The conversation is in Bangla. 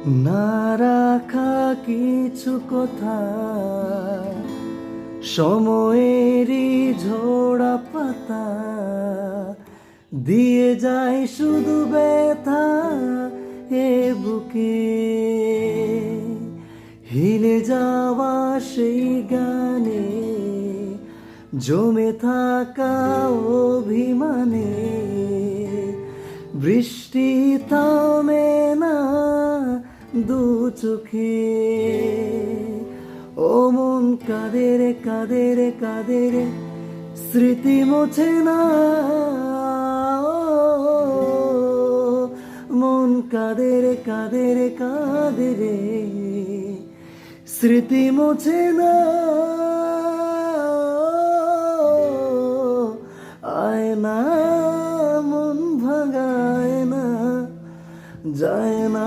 না রাখা কিছু কথা সময়েরই ঝোড়া পাতা দিয়ে যায় শুধু ব্যথা এ বুকে। হিলে যাওয়া সেই গানে জমে থাকা অভিমানে বৃষ্টি থামে না দু চোখে। ও মন কাঁদে রে কাঁদে রে কাঁদে রে স্মৃতি মোছে না। মন কাঁদে রে কাঁদে রে কাঁদে রে স্মৃতি মোছে না। আয় না মন ভাঙায় না যায় না।